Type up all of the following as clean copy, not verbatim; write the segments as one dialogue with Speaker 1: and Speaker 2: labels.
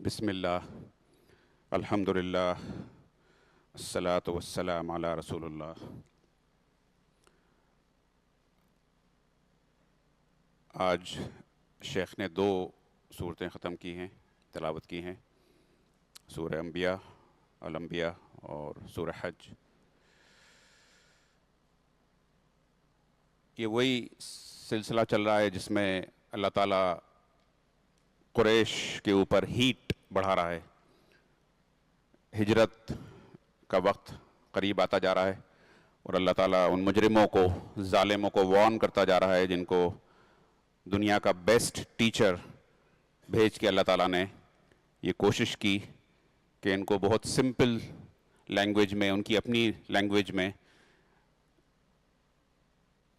Speaker 1: بسم اللہ، الحمد للہ، الصلاۃ والسلام علی رسول اللہ۔ آج شیخ نے 2 صورتیں ختم کی ہیں، تلاوت کی ہیں، سورہ انبیاء، الانبیاء اور سورہ حج۔ یہ وہی سلسلہ چل رہا ہے جس میں اللہ تعالیٰ قریش کے اوپر ہیٹ بڑھا رہا ہے۔ ہجرت کا وقت قریب آتا جا رہا ہے اور اللہ تعالیٰ ان مجرموں کو، ظالموں کو وارن کرتا جا رہا ہے جن کو دنیا کا بیسٹ ٹیچر بھیج کے اللہ تعالیٰ نے یہ کوشش کی کہ ان کو بہت سمپل لینگویج میں، ان کی اپنی لینگویج میں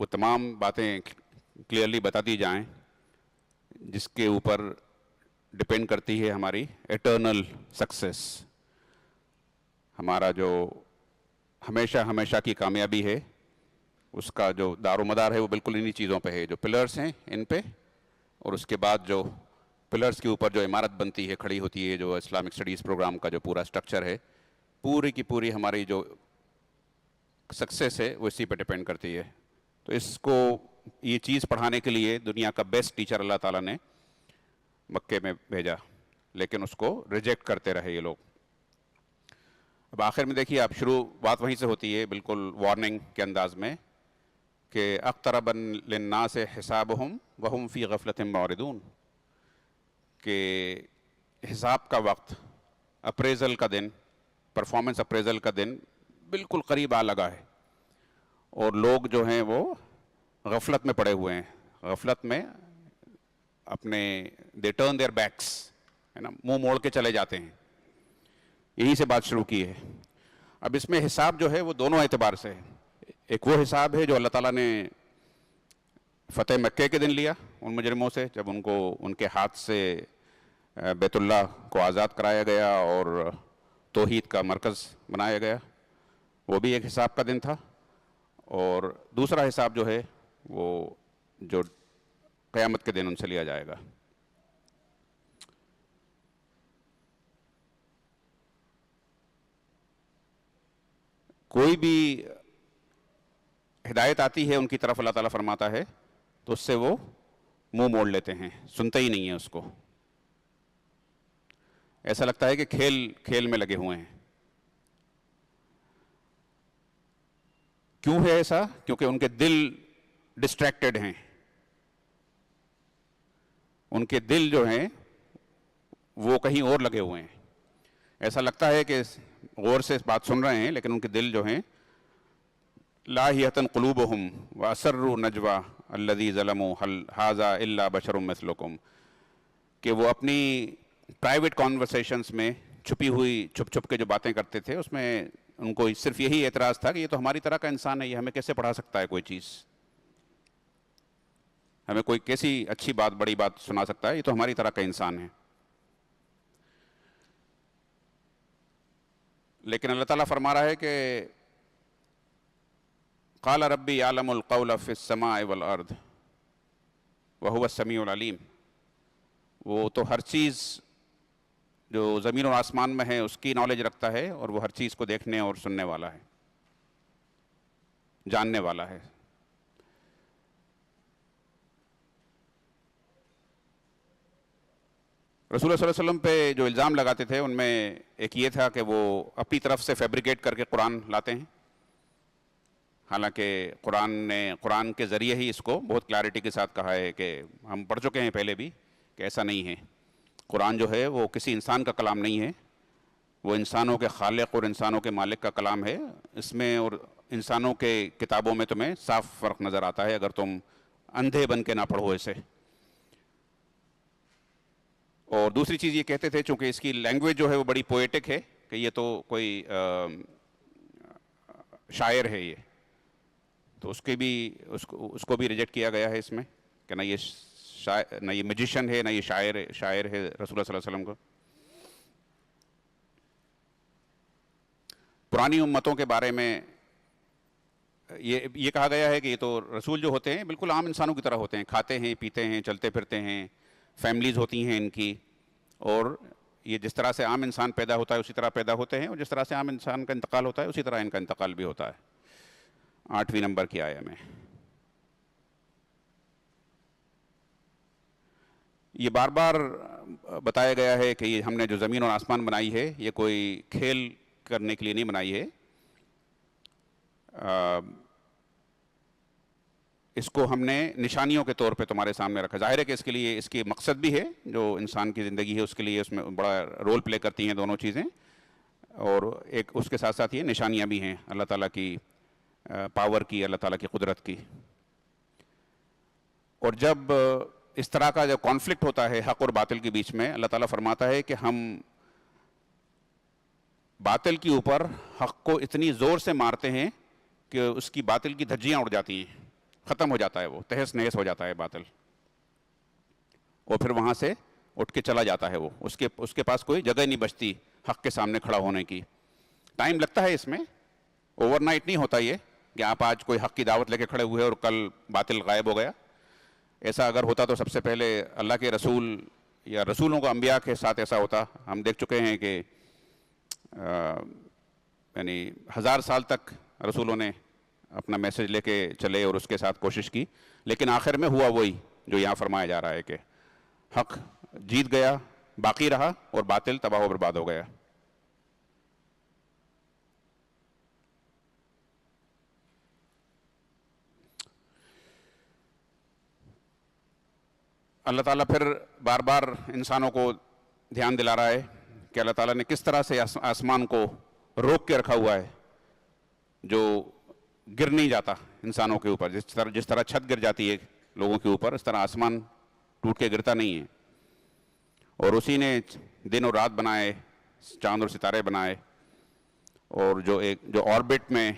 Speaker 1: وہ تمام باتیں کلیئرلی بتا دی جائیں جس کے اوپر ڈپینڈ کرتی ہے ہماری ایٹرنل سکسیس۔ ہمارا جو ہمیشہ کی کامیابی ہے، اس کا جو دار و مدار ہے وہ بالکل انہی چیزوں پہ ہے، جو پلرز ہیں ان پہ، اور اس کے بعد جو پلرز کے اوپر جو عمارت بنتی ہے، کھڑی ہوتی ہے، جو اسلامک اسٹڈیز پروگرام کا جو پورا سٹرکچر ہے، پوری کی پوری ہماری جو سکسیس ہے وہ اسی پہ ڈپینڈ کرتی ہے۔ تو اس کو یہ چیز پڑھانے کے لیے دنیا کا بیسٹ ٹیچر اللہ تعالیٰ نے مکے میں بھیجا، لیکن اس کو ریجیکٹ کرتے رہے یہ لوگ۔ اب آخر میں دیکھیے، آپ شروع بات وہیں سے ہوتی ہے، بالکل وارننگ کے انداز میں، کہ اقترب للناس حسابهم وهم فی غفلۃ معرضون، کہ حساب کا وقت، اپریزل کا دن، پرفارمنس اپریزل کا دن بالکل قریب آ لگا ہے، اور لوگ جو ہیں وہ غفلت میں پڑے ہوئے ہیں۔ غفلت میں اپنے دے ٹرن دیئر بیکس، ہے نا، منہ موڑ کے چلے جاتے ہیں۔ یہی سے بات شروع کی ہے۔ اب اس میں حساب جو ہے وہ دونوں اعتبار سے ہے۔ ایک وہ حساب ہے جو اللہ تعالیٰ نے فتح مکے کے دن لیا ان مجرموں سے، جب ان کو ان کے ہاتھ سے بیت اللہ کو آزاد کرایا گیا اور توحید کا مرکز بنایا گیا، وہ بھی ایک حساب کا دن تھا۔ اور دوسرا حساب جو ہے وہ جو قیامت کے دن ان سے لیا جائے گا۔ کوئی بھی ہدایت آتی ہے ان کی طرف، اللہ تعالیٰ فرماتا ہے تو اس سے وہ منہ موڑ لیتے ہیں، سنتے ہی نہیں ہیں اس کو۔ ایسا لگتا ہے کہ کھیل میں لگے ہوئے ہیں۔ کیوں ہے ایسا؟ کیونکہ ان کے دل ڈسٹریکٹڈ ہیں، ان کے دل جو ہیں وہ کہیں اور لگے ہوئے ہیں۔ ایسا لگتا ہے کہ غور سے اس بات سن رہے ہیں، لیکن ان کے دل جو ہیں لاہیۃ قلوبہم واسروا نجوا الذی ظلموا هل ھذا الا بشر مثلکم، کہ وہ اپنی پرائیویٹ کانورسیشنز میں چھپ چھپ کے جو باتیں کرتے تھے، اس میں ان کو صرف یہی اعتراض تھا کہ یہ تو ہماری طرح کا انسان ہے، یہ ہمیں کیسے پڑھا سکتا ہے کوئی چیز، ہمیں کوئی کیسی اچھی بات، بڑی بات سنا سکتا ہے، یہ تو ہماری طرح کا انسان ہے۔ لیکن اللہ تعالیٰ فرما رہا ہے کہ قال ربی یعلم القول فی السماء والارض وہو السمیع العلیم، وہ تو ہر چیز جو زمین اور آسمان میں ہے اس کی نالج رکھتا ہے، اور وہ ہر چیز کو دیکھنے اور سننے والا ہے، جاننے والا ہے۔ رسول اللہ صلی اللہ علیہ وسلم پہ جو الزام لگاتے تھے ان میں ایک یہ تھا کہ وہ اپنی طرف سے فیبریکیٹ کر کے قرآن لاتے ہیں، حالانکہ قرآن کے ذریعے ہی اس کو بہت کلیئرٹی کے ساتھ کہا ہے کہ ہم پڑھ چکے ہیں پہلے بھی کہ ایسا نہیں ہے۔ قرآن جو ہے وہ کسی انسان کا کلام نہیں ہے، وہ انسانوں کے خالق اور انسانوں کے مالک کا کلام ہے۔ اس میں اور انسانوں کے کتابوں میں تمہیں صاف فرق نظر آتا ہے اگر تم اندھے بن کے نہ پڑھو اسے۔ اور دوسری چیز یہ کہتے تھے، چونکہ اس کی لینگویج جو ہے وہ بڑی پوئٹک ہے، کہ یہ تو کوئی شاعر ہے، یہ تو اس کو بھی ریجیکٹ کیا گیا ہے اس میں، کہ نہ یہ میجیشین ہے، نہ یہ شاعر ہے رسول اللہ صلی اللہ علیہ وسلم کو۔ پرانی امتوں کے بارے میں یہ کہا گیا ہے کہ یہ تو رسول جو ہوتے ہیں بالکل عام انسانوں کی طرح ہوتے ہیں، کھاتے ہیں، پیتے ہیں، چلتے پھرتے ہیں، فیملیز ہوتی ہیں ان کی، اور یہ جس طرح سے عام انسان پیدا ہوتا ہے اسی طرح پیدا ہوتے ہیں، اور جس طرح سے عام انسان کا انتقال ہوتا ہے اسی طرح ان کا انتقال بھی ہوتا ہے۔ 8ویں نمبر کی آیہ میں یہ بار بار بتایا گیا ہے کہ یہ ہم نے جو زمین اور آسمان بنائی ہے یہ کوئی کھیل کرنے کے لیے نہیں بنائی ہے، اس کو ہم نے نشانیوں کے طور پہ تمہارے سامنے رکھا۔ ظاہر ہے کہ اس کے لیے اس کی مقصد بھی ہے، جو انسان کی زندگی ہے اس کے لیے اس میں بڑا رول پلے کرتی ہیں دونوں چیزیں، اور ایک اس کے ساتھ ساتھ یہ نشانیاں بھی ہیں اللہ تعالیٰ کی پاور کی، اللہ تعالیٰ کی قدرت کی۔ اور جب اس طرح کا جو کانفلکٹ ہوتا ہے حق اور باطل کے بیچ میں، اللہ تعالیٰ فرماتا ہے کہ ہم باطل کے اوپر حق کو اتنی زور سے مارتے ہیں کہ اس کی باطل کی دھجیاں اڑ جاتی ہیں، ختم ہو جاتا ہے، وہ تہس نہس ہو جاتا ہے باطل، اور پھر وہاں سے اٹھ کے چلا جاتا ہے، وہ اس کے پاس کوئی جگہ نہیں بچتی حق کے سامنے کھڑا ہونے کی۔ ٹائم لگتا ہے اس میں، اوور نائٹ نہیں ہوتا یہ کہ آپ آج کوئی حق کی دعوت لے کے کھڑے ہوئے اور کل باطل غائب ہو گیا۔ ایسا اگر ہوتا تو سب سے پہلے اللہ کے رسول یا رسولوں کو انبیاء کے ساتھ ایسا ہوتا۔ ہم دیکھ چکے ہیں کہ یعنی 1000 سال تک رسولوں نے اپنا میسج لے کے چلے اور اس کے ساتھ کوشش کی، لیکن آخر میں ہوا وہی جو یہاں فرمایا جا رہا ہے کہ حق جیت گیا، باقی رہا، اور باطل تباہ و برباد ہو گیا۔ اللہ تعالیٰ پھر بار بار انسانوں کو دھیان دلا رہا ہے کہ اللہ تعالیٰ نے کس طرح سے آسمان کو روک کے رکھا ہوا ہے، جو گر نہیں جاتا انسانوں کے اوپر۔ جس طرح چھت گر جاتی ہے لوگوں کے اوپر، اس طرح آسمان ٹوٹ کے گرتا نہیں ہے۔ اور اسی نے دن اور رات بنائے، چاند اور ستارے بنائے، اور جو آربٹ میں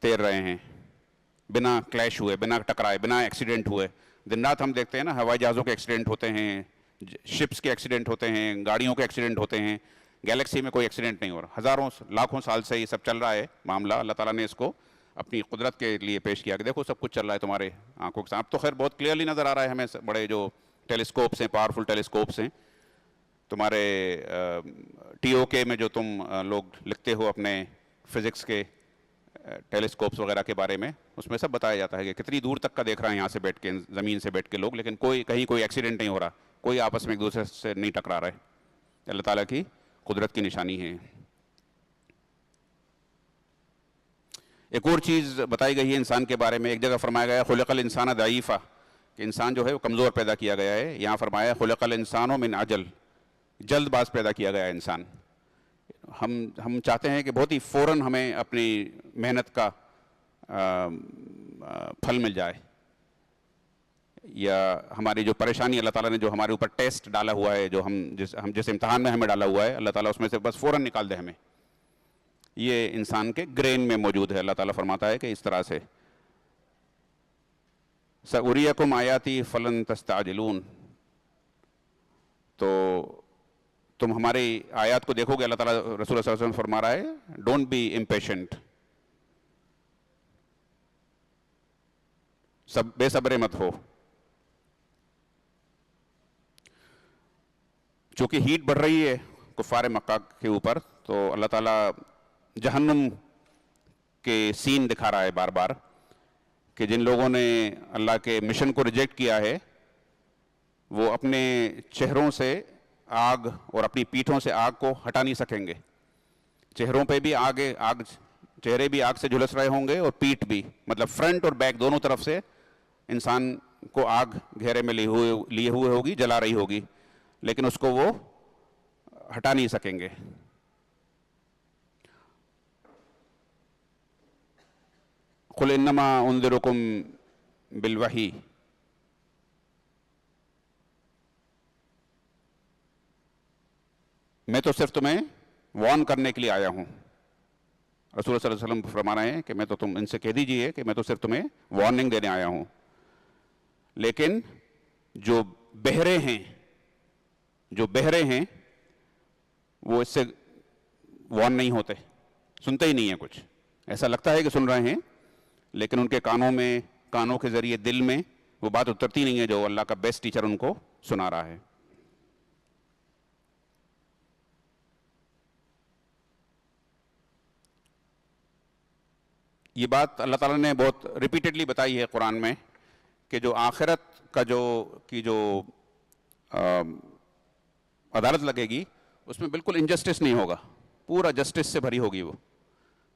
Speaker 1: تیر رہے ہیں بنا کلیش ہوئے، بنا ٹکرائے، بنا ایکسیڈنٹ ہوئے۔ دن رات ہم دیکھتے ہیں نا، ہوائی جہازوں کے ایکسیڈنٹ ہوتے ہیں، شپس کے ایکسیڈنٹ ہوتے ہیں، گاڑیوں کے ایکسیڈنٹ ہوتے ہیں۔ گیلیکسی میں کوئی ایکسیڈنٹ نہیں ہو رہا، ہزاروں لاکھوں سال سے یہ سب چل رہا ہے معاملہ۔ اللہ تعالیٰ نے اس کو اپنی قدرت کے لیے پیش کیا کہ دیکھو سب کچھ چل رہا ہے تمہارے آنکھوں کے سامنے۔ اب تو خیر بہت کلیئرلی نظر آ رہا ہے ہمیں، بڑے جو ٹیلیسکوپس ہیں، پاورفل ٹیلیسکوپس ہیں، تمہارے TOK میں جو تم لوگ لکھتے ہو اپنے فزکس کے ٹیلیسکوپس وغیرہ کے بارے میں، اس میں سب بتایا جاتا ہے کہ کتنی دور تک کا دیکھ رہا ہے یہاں سے بیٹھ کے، زمین سے بیٹھ کے لوگ، لیکن کہیں کوئی ایکسیڈنٹ نہیں ہو رہا، کوئی آپس میں ایک دوسرے سے نہیں ٹکرا رہے۔ اللہ تعالیٰ کی قدرت کی نشانی ہے۔ ایک اور چیز بتائی گئی ہے انسان کے بارے میں، ایک جگہ فرمایا گیا خلق الانسان ضعیفا، کہ انسان جو ہے وہ کمزور پیدا کیا گیا ہے۔ یہاں فرمایا خلق الانسان من عجل، جلد باز پیدا کیا گیا ہے انسان۔ ہم چاہتے ہیں کہ بہت ہی فوراً ہمیں اپنی محنت کا پھل مل جائے، یا ہماری جو پریشانی اللہ تعالیٰ نے جو ہمارے اوپر ٹیسٹ ڈالا ہوا ہے، جو ہم جس امتحان میں ہمیں ڈالا ہوا ہے، اللہ تعالیٰ اس میں سے بس فوراً نکال دے ہمیں۔ یہ انسان کے گرین میں موجود ہے۔ اللہ تعالیٰ فرماتا ہے کہ اس طرح سے سَأُرِيَكُمْ آيَاتِي فَلَن تَسْتَعْجِلُونَ، تو تم ہماری آیات کو دیکھو گے۔ اللہ تعالیٰ رسول اللہ صلی اللہ علیہ وسلم فرما رہا ہے ڈونٹ بی امپیشنٹ، بے صبر مت ہو۔ چونکہ ہیٹ بڑھ رہی ہے کفار مکہ کے اوپر، تو اللہ تعالیٰ جہنم کے سین دکھا رہا ہے بار بار، کہ جن لوگوں نے اللہ کے مشن کو ریجیکٹ کیا ہے وہ اپنے چہروں سے آگ اور اپنی پیٹھوں سے آگ کو ہٹا نہیں سکیں گے۔ چہروں پہ بھی چہرے بھی آگ سے جھلس رہے ہوں گے، اور پیٹھ بھی، مطلب فرنٹ اور بیک دونوں طرف سے انسان کو آگ گھیرے میں لیے ہوئے ہوگی، جلا رہی ہوگی، لیکن اس کو وہ ہٹا نہیں سکیں گے۔ قل انما انذرکم بالوحی، میں تو صرف تمہیں وارن کرنے کے لیے آیا ہوں۔ رسول اللہ صلی اللہ علیہ وسلم فرما رہے ہیں کہ میں تو تم ان سے کہہ دیجئے کہ میں تو صرف تمہیں وارننگ دینے آیا ہوں، لیکن جو بہرے ہیں وہ اس سے وارن نہیں ہوتے، سنتے ہی نہیں ہیں کچھ۔ ایسا لگتا ہے کہ سن رہے ہیں، لیکن ان کے کانوں کے ذریعے دل میں وہ بات اترتی نہیں ہے جو اللہ کا بیسٹ ٹیچر ان کو سنا رہا ہے۔ یہ بات اللہ تعالیٰ نے بہت ریپیٹڈلی بتائی ہے قرآن میں کہ جو آخرت کا جو عدالت لگے گی اس میں بالکل انجسٹس نہیں ہوگا، پورا جسٹس سے بھری ہوگی، وہ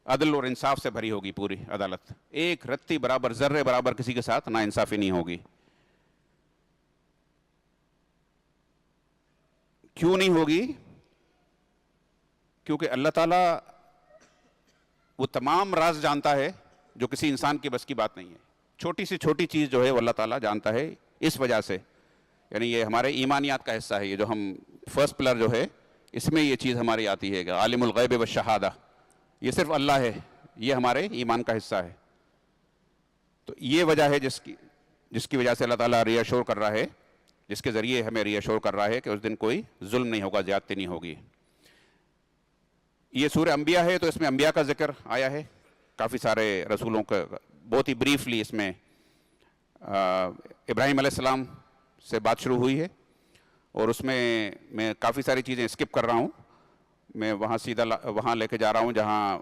Speaker 1: عدل اور انصاف سے بھری ہوگی پوری عدالت، ایک رتی برابر ذرے برابر کسی کے ساتھ نا انصافی نہیں ہوگی۔ کیوں نہیں ہوگی؟ کیونکہ اللہ تعالیٰ وہ تمام راز جانتا ہے جو کسی انسان کی بس کی بات نہیں ہے، چھوٹی سے چھوٹی چیز جو ہے وہ اللہ تعالیٰ جانتا ہے۔ اس وجہ سے یعنی یہ ہمارے ایمانیات کا حصہ ہے، یہ جو ہم فرسٹ پلر جو ہے اس میں یہ چیز ہماری آتی ہے کہ عالم الغیب والشہادہ، یہ صرف اللہ ہے، یہ ہمارے ایمان کا حصہ ہے۔ تو یہ وجہ ہے جس کی وجہ سے اللہ تعالیٰ ری ایشور کر رہا ہے، جس کے ذریعے ہمیں ری ایشور کر رہا ہے کہ اس دن کوئی ظلم نہیں ہوگا، زیادتی نہیں ہوگی۔ یہ سورہ انبیاء ہے تو اس میں انبیاء کا ذکر آیا ہے، کافی سارے رسولوں کا، بہت ہی بریفلی اس میں ابراہیم علیہ السلام سے بات شروع ہوئی ہے، اور اس میں کافی ساری چیزیں اسکپ کر رہا ہوں، میں وہاں سیدھا وہاں لے کے جا رہا ہوں جہاں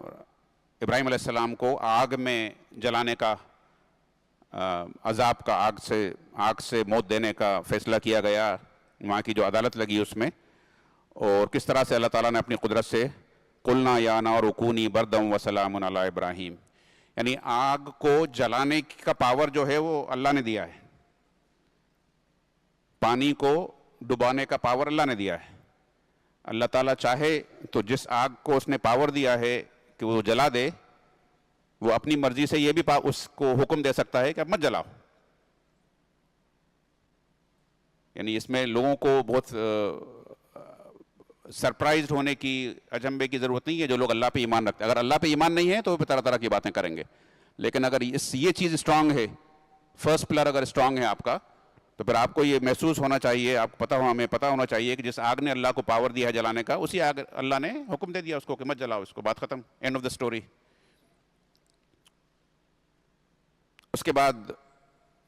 Speaker 1: ابراہیم علیہ السلام کو آگ میں جلانے کا، عذاب کا، آگ سے موت دینے کا فیصلہ کیا گیا، وہاں کی جو عدالت لگی اس میں، اور کس طرح سے اللہ تعالیٰ نے اپنی قدرت سے قلنا یا نار کونی بردم وسلام علی ابراہیم، یعنی آگ کو جلانے کا پاور جو ہے وہ اللہ نے دیا ہے، پانی کو ڈبانے کا پاور اللہ نے دیا ہے۔ اللہ تعالیٰ چاہے تو جس آگ کو اس نے پاور دیا ہے کہ وہ جلا دے، وہ اپنی مرضی سے یہ بھی اس کو حکم دے سکتا ہے کہ اب مت جلاؤ۔ یعنی اس میں لوگوں کو بہت سرپرائزڈ ہونے کی، اچنبھے کی ضرورت نہیں ہے جو لوگ اللہ پہ ایمان رکھتے ہیں۔ اگر اللہ پہ ایمان نہیں ہے تو وہ طرح طرح کی باتیں کریں گے، لیکن اگر یہ چیز اسٹرانگ ہے، فرسٹ پلر اگر اسٹرانگ ہے آپ کا، تو پھر آپ کو یہ محسوس ہونا چاہیے، آپ کو ہمیں پتہ ہونا چاہیے کہ جس آگ نے اللہ کو پاور دیا ہے جلانے کا، اسی آگ اللہ نے حکم دے دیا اس کو کہ مت جلاؤ اس کو، بات ختم، اینڈ آف دا اسٹوری۔ اس کے بعد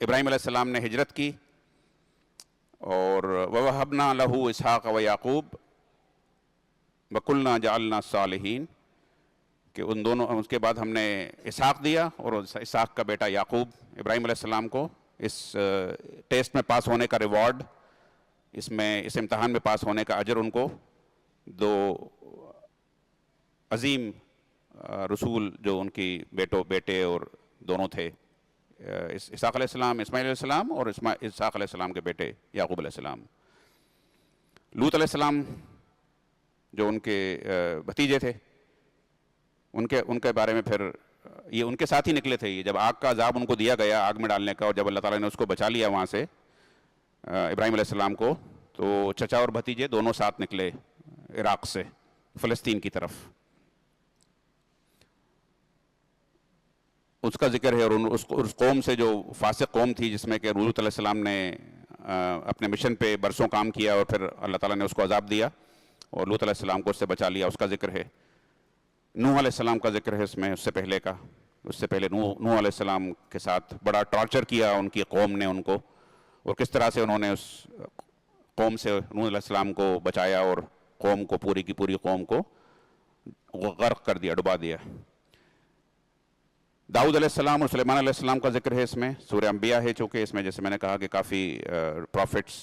Speaker 1: ابراہیم علیہ السلام نے ہجرت کی، اور وَوَهَبْنَا لَهُ إِسْحَاقَ وَيَعْقُوبَ وَكُلًّا جَعَلْنَا الصَّالِحِينَ، کہ ان دونوں، اس کے بعد ہم نے اسحاق دیا اور اسحاق کا بیٹا یعقوب ابراہیم علیہ السلام کو اس ٹیسٹ میں پاس ہونے کا ریوارڈ، اس امتحان میں پاس ہونے کا اجر ان کو، دو عظیم رسول جو ان کی بیٹے اور دونوں تھے، اسحاق علیہ السلام، اسماعیل علیہ السلام، اور اسحاق علیہ السلام کے بیٹے یعقوب علیہ السلام۔ لوط علیہ السلام جو ان کے بھتیجے تھے، ان کے بارے میں پھر یہ ان کے ساتھ ہی نکلے تھے، یہ جب آگ کا عذاب ان کو دیا گیا آگ میں ڈالنے کا، اور جب اللہ تعالیٰ نے اس کو بچا لیا وہاں سے ابراہیم علیہ السلام کو، تو چچا اور بھتیجے دونوں ساتھ نکلے عراق سے فلسطین کی طرف۔ اس کا ذکر ہے، اور اس قوم سے جو فاسق قوم تھی جس میں کہ لوط علیہ السلام نے اپنے مشن پہ برسوں کام کیا، اور پھر اللہ تعالیٰ نے اس کو عذاب دیا اور لوط علیہ السلام کو اس سے بچا لیا، اس کا ذکر ہے۔ نوح علیہ السلام کا ذکر ہے اس میں، اس سے پہلے نوح علیہ السلام کے ساتھ بڑا ٹارچر کیا ان کی قوم نے ان کو، اور کس طرح سے انہوں نے اس قوم سے نوح علیہ السلام کو بچایا اور قوم کو، پوری کی پوری قوم کو غرق کر دیا، ڈبا دیا۔ داؤد علیہ السلام اور سلیمان علیہ السلام کا ذکر ہے اس میں، سورہ انبیاء ہے چونکہ اس میں، جیسے میں نے کہا کہ کافی پروفٹس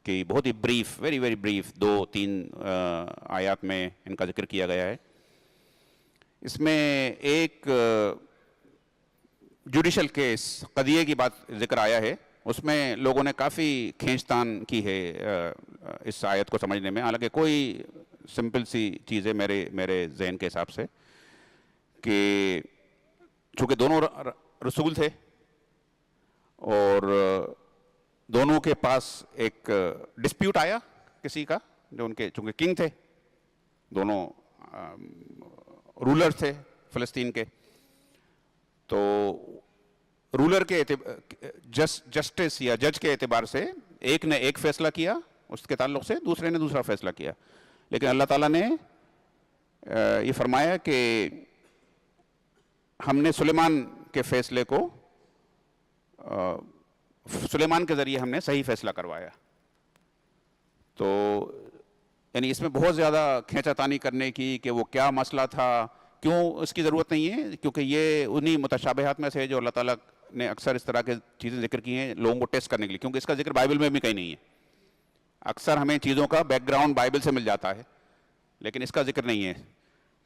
Speaker 1: کی بہت ہی بریف، ویری ویری بریف 2-3 آیات میں ان کا ذکر کیا گیا ہے۔ اس میں ایک جوڈیشل کیس، قضیے کی بات ذکر آیا ہے، اس میں لوگوں نے کافی کھینچتان کی ہے اس آیت کو سمجھنے میں، حالانکہ کوئی سمپل سی چیز ہے میرے ذہن کے حساب سے، کہ چونکہ دونوں رسول تھے اور دونوں کے پاس ایک ڈسپیوٹ آیا کسی کا، جو ان کے چونکہ کنگ تھے، دونوں رولر تھے فلسطین کے، تو رولر کے جسٹس یا جج کے اعتبار سے ایک نے ایک فیصلہ کیا اس کے تعلق سے، دوسرے نے دوسرا فیصلہ کیا، لیکن اللہ تعالیٰ نے یہ فرمایا کہ ہم نے سلیمان کے فیصلے کو، سلیمان کے ذریعے ہم نے صحیح فیصلہ کروایا۔ تو یعنی اس میں بہت زیادہ کھینچا تانی کرنے کی کہ وہ کیا مسئلہ تھا، کیوں اس کی ضرورت نہیں ہے؟ کیونکہ یہ انہی متشابہات میں سے ہے جو اللہ تعالیٰ نے اکثر اس طرح کے چیزیں ذکر کی ہیں لوگوں کو ٹیسٹ کرنے کے لیے، کیونکہ اس کا ذکر بائبل میں بھی کہیں نہیں ہے. اکثر ہمیں چیزوں کا بیک گراؤنڈ بائبل سے مل جاتا ہے لیکن اس کا ذکر نہیں ہے.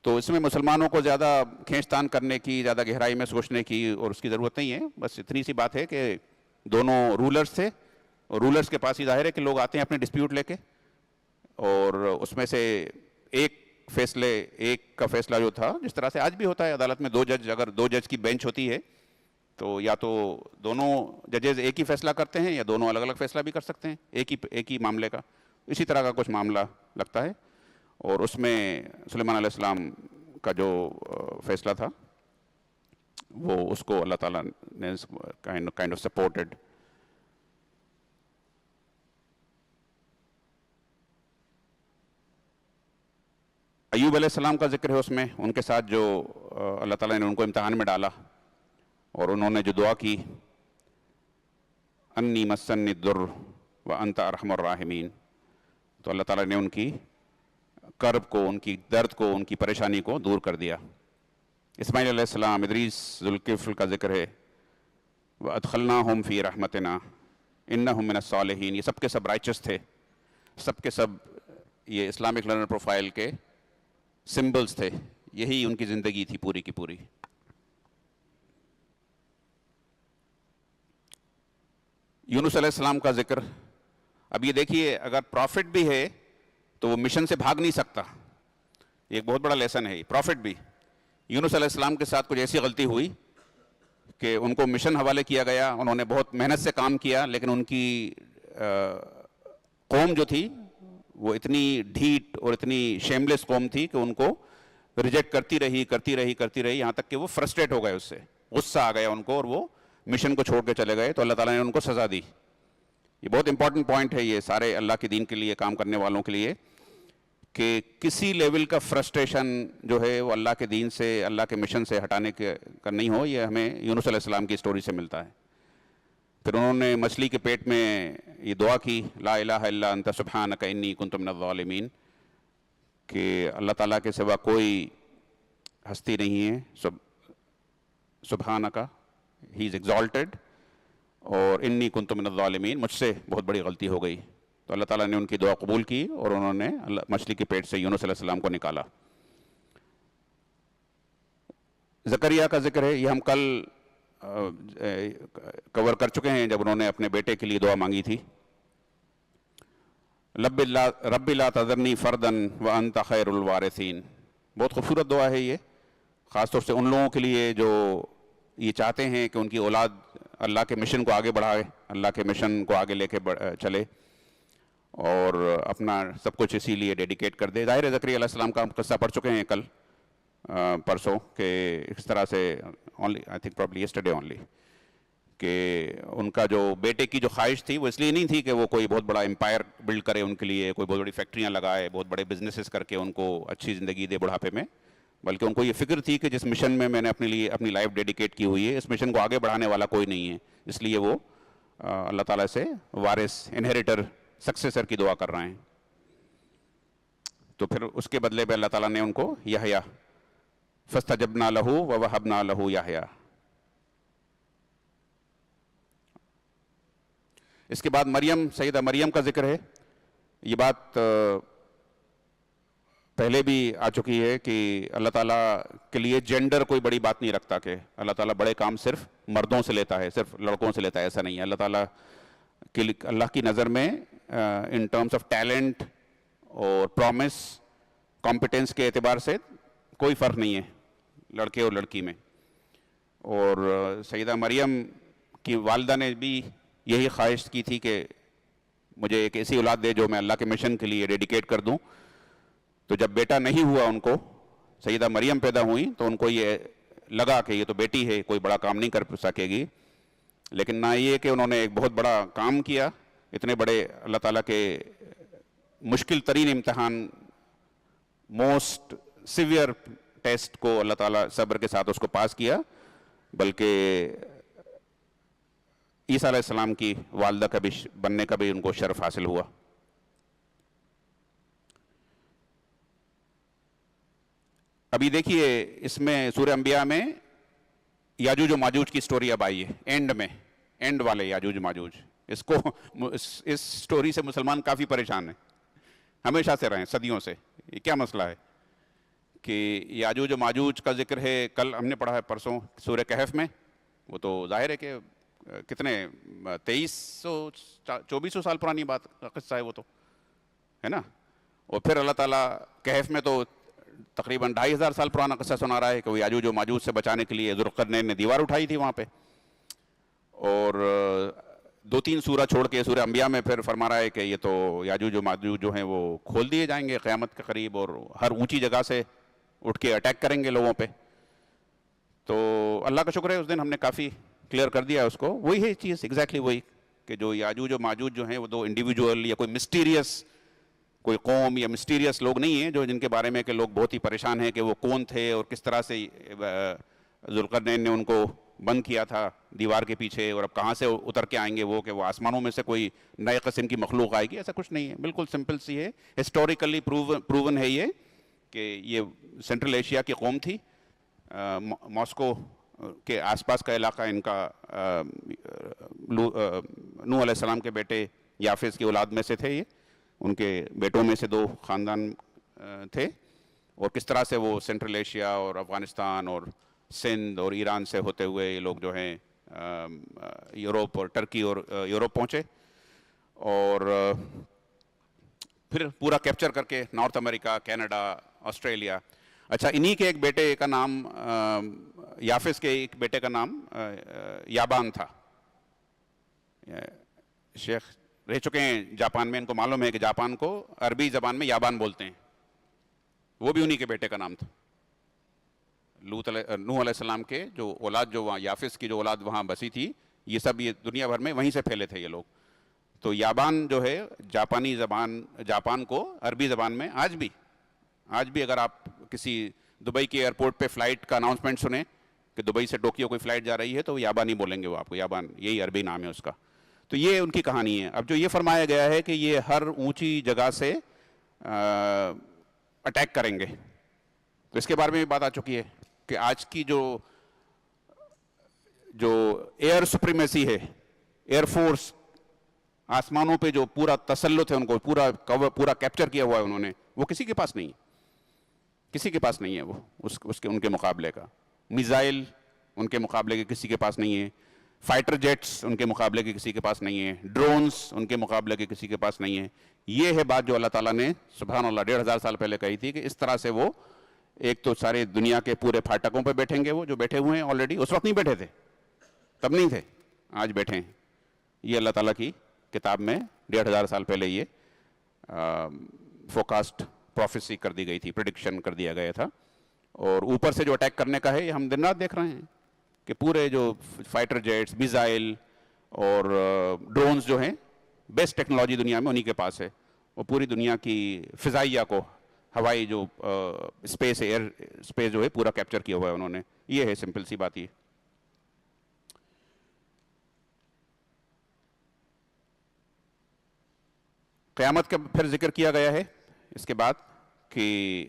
Speaker 1: تو اس میں مسلمانوں کو زیادہ کھینچ تان کرنے کی، زیادہ گہرائی میں سوچنے کی اور اس کی ضرورت نہیں ہے. بس اتنی سی بات ہے کہ دونوں رولرز تھے اور رولرز کے پاس ہی ظاہر ہے کہ لوگ آتے ہیں اپنے ڈسپیوٹ لے کے، اور اس میں سے ایک کا فیصلہ جو تھا، جس طرح سے آج بھی ہوتا ہے عدالت میں اگر دو جج کی بینچ ہوتی ہے تو یا تو دونوں ججز ایک ہی فیصلہ کرتے ہیں یا دونوں الگ الگ فیصلہ بھی کر سکتے ہیں ایک ہی معاملے کا. اسی طرح کا کچھ معاملہ لگتا ہے، اور اس میں سلیمان علیہ السلام کا جو فیصلہ تھا وہ اس کو اللہ تعالیٰ نے کائنڈ آف سپورٹڈ. ایوب علیہ السلام کا ذکر ہے اس میں، ان کے ساتھ جو اللہ تعالیٰ نے ان کو امتحان میں ڈالا اور انہوں نے جو دعا کی، انی مسنی الضر وانت ارحم الراحمین، تو اللہ تعالیٰ نے ان کی کرب کو، ان کی درد کو، ان کی پریشانی کو دور کر دیا. اسماعیل علیہ السلام، ادریس، ذوالکفل کا ذکر ہے، وادخلناہم فی رحمتنا انہم من الصالحین. یہ سب کے سب رائچس تھے، سب کے سب یہ اسلامک لرنر پروفائل کے سمبلز تھے، یہی ان کی زندگی تھی پوری کی پوری. یونس علیہ السلام کا ذکر، اب یہ دیکھیے اگر پروفٹ بھی ہے تو وہ مشن سے بھاگ نہیں سکتا. یہ ایک بہت بڑا لیسن ہے. پروفٹ بھی، یونس علیہ السلام کے ساتھ کچھ ایسی غلطی ہوئی کہ ان کو مشن حوالے کیا گیا، انہوں نے بہت محنت سے کام کیا، لیکن ان کی قوم جو تھی وہ اتنی ڈھیٹ اور اتنی شیملیس قوم تھی کہ ان کو ریجیکٹ کرتی رہی یہاں تک کہ وہ فرسٹریٹ ہو گئے، اس سے غصہ آ گیا ان کو اور وہ مشن کو چھوڑ کے چلے گئے. تو اللہ تعالیٰ نے ان کو سزا دی. یہ بہت امپورٹنٹ پوائنٹ ہے یہ سارے اللہ کے دین کے لیے کام کرنے والوں کے لیے، کہ کسی لیول کا فرسٹریشن جو ہے وہ اللہ کے دین سے، اللہ کے مشن سے ہٹانے کا نہیں ہو. یہ ہمیں یونس علیہ السلام کی سٹوری سے ملتا ہے. پھر انہوں نے مچھلی کے پیٹ میں یہ دعا کی، لا الہ الا انت سبحانک انی کنت من الظالمین، کہ اللہ تعالیٰ کے سوا کوئی ہستی نہیں ہے، سبحانک، ہی از ایگزالٹڈ، اور انی کنت من الظالمین، مجھ سے بہت بڑی غلطی ہو گئی. تو اللہ تعالیٰ نے ان کی دعا قبول کی اور انہوں نے مچھلی کے پیٹ سے یونس علیہ السلام کو نکالا. زکریا کا ذکر ہے، یہ ہم کل کور کر چکے ہیں جب انہوں نے اپنے بیٹے کے لیے دعا مانگی تھی. رب لا تذرنی فردا وانت خیر الوارثین. بہت خوبصورت دعا ہے یہ، خاص طور سے ان لوگوں کے لیے جو یہ چاہتے ہیں کہ ان کی اولاد اللہ کے مشن کو آگے بڑھائے، اللہ کے مشن کو آگے لے کے چلے اور اپنا سب کچھ اسی لیے ڈیڈیکیٹ کر دے. ظاہر زکریا علیہ السلام کا ہم قصہ پڑھ چکے ہیں کل پرسوں، کہ اس طرح سے I think probably yesterday only, کہ ان کا جو بیٹے کی جو خواہش تھی وہ اس لیے نہیں تھی کہ وہ کوئی بہت بڑا امپائر بلڈ کرے ان کے لیے، کوئی بہت بڑی فیکٹریاں لگائے، بہت بڑے بزنسز کر کے ان کو اچھی زندگی دے بڑھاپے میں، بلکہ ان کو یہ فکر تھی کہ جس مشن میں میں نے اپنے لیے اپنی لائف ڈیڈیکیٹ کی ہوئی ہے، اس مشن کو آگے بڑھانے والا کوئی نہیں ہے، اس لیے وہ اللہ تعالیٰ سے وارث، انہیریٹر، سکسیسر کی دعا کر رہے ہیں. تو پھر اس کے بدلے میں اللہ تعالیٰ نے ان کو یحییٰ، فاستجبنا لہ ووہبنا لہ یحییٰ. اس کے بعد مریم، سیدہ مریم کا ذکر ہے. یہ بات پہلے بھی آ چکی ہے کہ اللہ تعالیٰ کے لیے جینڈر کوئی بڑی بات نہیں رکھتا، کہ اللہ تعالیٰ بڑے کام صرف مردوں سے لیتا ہے، صرف لڑکوں سے لیتا ہے، ایسا نہیں ہے. اللہ تعالیٰ اللہ کی نظر میں ان ٹرمز آف ٹیلنٹ اور پرومس، کمپٹنس کے اعتبار سے کوئی فرق نہیں ہے لڑکے اور لڑکی میں. اور سیدہ مریم کی والدہ نے بھی یہی خواہش کی تھی کہ مجھے ایک ایسی اولاد دے جو میں اللہ کے مشن کے لیے ڈیڈیکیٹ کر دوں. تو جب بیٹا نہیں ہوا ان کو، سیدہ مریم پیدا ہوئی، تو ان کو یہ لگا کہ یہ تو بیٹی ہے، کوئی بڑا کام نہیں کر سکے گی. لیکن نہ یہ کہ انہوں نے ایک بہت بڑا کام کیا، اتنے بڑے اللہ تعالیٰ کے مشکل ترین امتحان، موسٹ سیویئر ٹیسٹ کو اللہ تعالیٰ صبر کے ساتھ اس کو پاس کیا، بلکہ عیسیٰ علیہ السلام کی والدہ کا بھی بننے کا بھی ان کو شرف حاصل ہوا. ابھی دیکھیے اس میں سورہ انبیاء میں یاجوج و ماجوج کی سٹوری اب آئی ہے اینڈ میں، اینڈ والے یاجوج ماجوج. اس کو اس سٹوری سے مسلمان کافی پریشان ہیں، ہمیشہ سے رہے ہیں، صدیوں سے. یہ کیا مسئلہ ہے کہ یاجوج و ماجوج کا ذکر ہے، کل ہم نے پڑھا ہے پرسوں سورہ کہف میں. وہ تو ظاہر ہے کہ کتنے 2400 سال پرانی بات کا قصہ ہے وہ تو، ہے نا. اور پھر اللہ تعالیٰ کہف میں تو تقریباً 2500 سال پرانا قصہ سنا رہا ہے کہ وہ یاجوج و ماجوج سے بچانے کے لیے ذوالقرنین نے دیوار اٹھائی تھی وہاں پہ. اور 2-3 سورہ چھوڑ کے سورہ انبیاء میں پھر فرما رہا ہے کہ یہ تو یاجوج و ماجوج جو ہیں وہ کھول دیے جائیں گے قیامت کے قریب، اور ہر اونچی جگہ سے اٹھ کے اٹیک کریں گے لوگوں پہ. تو اللہ کا شکر ہے اس دن ہم نے کافی کلیئر کر دیا اس کو. وہی ہے چیز ایگزیکٹلی وہی کہ جو یاجوج و ماجوج جو ہیں وہ دو انڈیویجول یا کوئی مسٹیریس کوئی قوم یا مسٹیریس لوگ نہیں ہیں جو جن کے بارے میں کہ لوگ بہت ہی پریشان ہیں کہ وہ کون تھے اور کس طرح سے ذوالقرنین نے ان کو بند کیا تھا دیوار کے پیچھے، اور اب کہاں سے اتر کے آئیں گے وہ، کہ وہ آسمانوں میں سے کوئی نئے قسم کی مخلوق آئے گی. ایسا کچھ نہیں ہے، بالکل سمپل سی ہے. ہسٹوریکلی پروون ہے یہ کہ یہ سینٹرل ایشیا کی قوم تھی. ماسکو کے آس پاس کا علاقہ ان کا نوح علیہ السلام کے بیٹے یافز کی اولاد میں سے تھے. یہ ان کے بیٹوں میں سے 2 خاندان تھے، اور کس طرح سے وہ سینٹرل ایشیا اور افغانستان اور سندھ اور ایران سے ہوتے ہوئے یہ لوگ جو ہیں یوروپ اور ٹرکی اور یوروپ پہنچے، اور پھر پورا کیپچر کر کے نارتھ امریکہ، کینیڈا، آسٹریلیا. اچھا، انہی کے ایک بیٹے کا نام یافز کے ایک بیٹے کا نام یابان تھا. شیخ رہ چکے ہیں جاپان میں، ان کو معلوم ہے کہ جاپان کو عربی زبان میں یابان بولتے ہیں. وہ بھی انہی کے بیٹے کا نام تھا. نوح علیہ السلام کے جو اولاد جو وہاں یافز کی جو اولاد وہاں بسی تھی، یہ سب یہ دنیا بھر میں وہیں سے پھیلے تھے یہ لوگ. تو یابان جو ہے جاپانی زبان، جاپان کو عربی زبان میں آج بھی اگر آپ کسی دبئی کے ایئرپورٹ پہ فلائٹ کا اناؤنسمنٹ سنیں کہ دبئی سے ٹوکیو کوئی فلائٹ جا رہی ہے تو یابانی بولیں گے وہ آپ کو، یابان یہی عربی نام ہے اس کا. تو یہ ان کی کہانی ہے. اب جو یہ فرمایا گیا ہے کہ یہ ہر اونچی جگہ سے اٹیک کریں گے، تو اس کے بارے میں بھی بات آ چکی ہے کہ آج کی جو ایئر سپریمیسی ہے، ایئر فورس، آسمانوں پہ جو پورا تسلط ہے ان کو پورا کیپچر کیا ہوا ہے انہوں نے، وہ کسی کے پاس نہیں ہے. کسی کے پاس نہیں ہے وہ ان کے مقابلے کا. میزائل ان کے مقابلے کے کسی کے پاس نہیں ہے، فائٹر جیٹس ان کے مقابلے کے کسی کے پاس نہیں ہے، ڈرونز ان کے مقابلے کے کسی کے پاس نہیں ہے. یہ ہے بات جو اللہ تعالیٰ نے سبحان اللہ 1500 سال پہلے کہی تھی کہ اس طرح سے وہ ایک تو سارے دنیا کے پورے پھاٹکوں پہ بیٹھیں گے، وہ جو بیٹھے ہوئے ہیں آلریڈی، اس وقت نہیں بیٹھے تھے، تب نہیں تھے، آج بیٹھے ہیں. یہ اللہ تعالیٰ کی کتاب میں 1500 سال پہلے یہ فوکاسٹ پروفیسی کر دی گئی تھی، پریڈکشن کر دیا گیا تھا. اور اوپر سے جو اٹیک کرنے کا ہے یہ ہم دن رات دیکھ رہے ہیں کہ پورے جو فائٹر جیٹس، میزائل اور ڈرونز جو ہیں، بیسٹ ٹیکنالوجی دنیا میں انہی کے پاس ہے. وہ پوری دنیا کی فضائیہ کو، ہوائی جو اسپیس ہے، ایئر اسپیس جو ہے پورا کیپچر کیا ہوا ہے انہوں نے. یہ ہے سمپل سی بات. یہ قیامت کا پھر ذکر کیا گیا ہے اس کے بعد کہ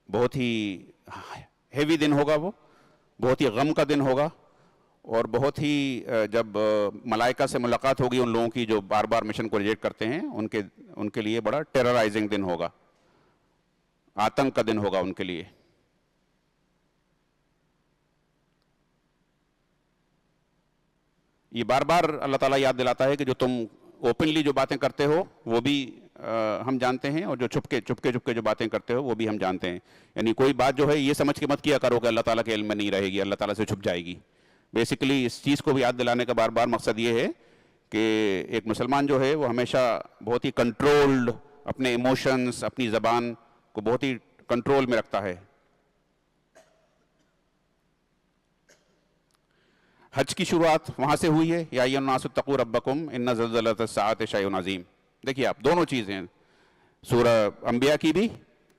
Speaker 1: بہت ہی ہیوی دن ہوگا، وہ بہت ہی غم کا دن ہوگا، اور بہت ہی جب ملائکہ سے ملاقات ہوگی ان لوگوں کی جو بار بار مشن کو ریجیکٹ کرتے ہیں، ان کے لیے بڑا ٹیررائزنگ دن ہوگا، آتنک کا دن ہوگا ان کے لیے. یہ بار بار اللہ تعالیٰ یاد دلاتا ہے کہ جو تم اوپنلی جو باتیں کرتے ہو وہ بھی ہم جانتے ہیں، اور جو چھپ کے جو باتیں کرتے ہو وہ بھی ہم جانتے ہیں. یعنی کوئی بات جو ہے یہ سمجھ کے مت کیا کرو کہ اللہ تعالیٰ کے علم میں نہیں رہے گی، اللہ تعالیٰ سے چھپ جائے گی. بیسیکلی اس چیز کو بھی یاد دلانے کا بار بار مقصد یہ ہے کہ ایک مسلمان جو ہے وہ ہمیشہ بہت ہی کنٹرولڈ، اپنے ایموشنز، اپنی زبان کو بہت ہی کنٹرول میں رکھتا ہے. حج کی شروعات وہاں سے ہوئی ہے، یا ایھا الناس اتقوا ربکم ان زلزلۃ الساعۃ شیء عظیم. دیکھیے آپ دونوں چیزیں سورہ انبیاء کی بھی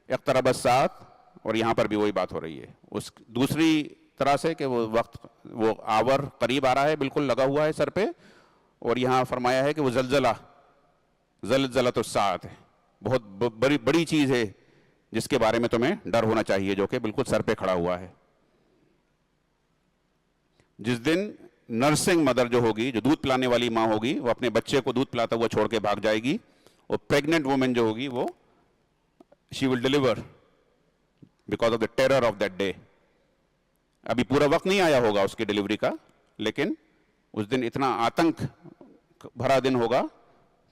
Speaker 1: اقترب الساعۃ، اور یہاں پر بھی وہی بات ہو رہی ہے اس دوسری طرح سے کہ وہ وقت، وہ آور قریب آ رہا ہے، بالکل لگا ہوا ہے سر پہ. اور یہاں فرمایا ہے کہ وہ زلزلۃ الساعۃ ہے، بہت بڑی چیز ہے جس کے بارے میں تمہیں ڈر ہونا چاہیے، جو کہ بالکل سر پہ کھڑا ہوا ہے۔ جس دن نرسنگ مدر جو ہوگی، جو دودھ پلانے والی ماں ہوگی، وہ اپنے بچے کو دودھ پلاتا ہوا چھوڑ کے بھاگ جائے گی، اور پریگننٹ وومن جو ہوگی وہ she will deliver because of the terror of that day۔ ابھی پورا وقت نہیں آیا ہوگا اس کی ڈلیوری کا، لیکن اس دن اتنا آتنک بھرا دن ہوگا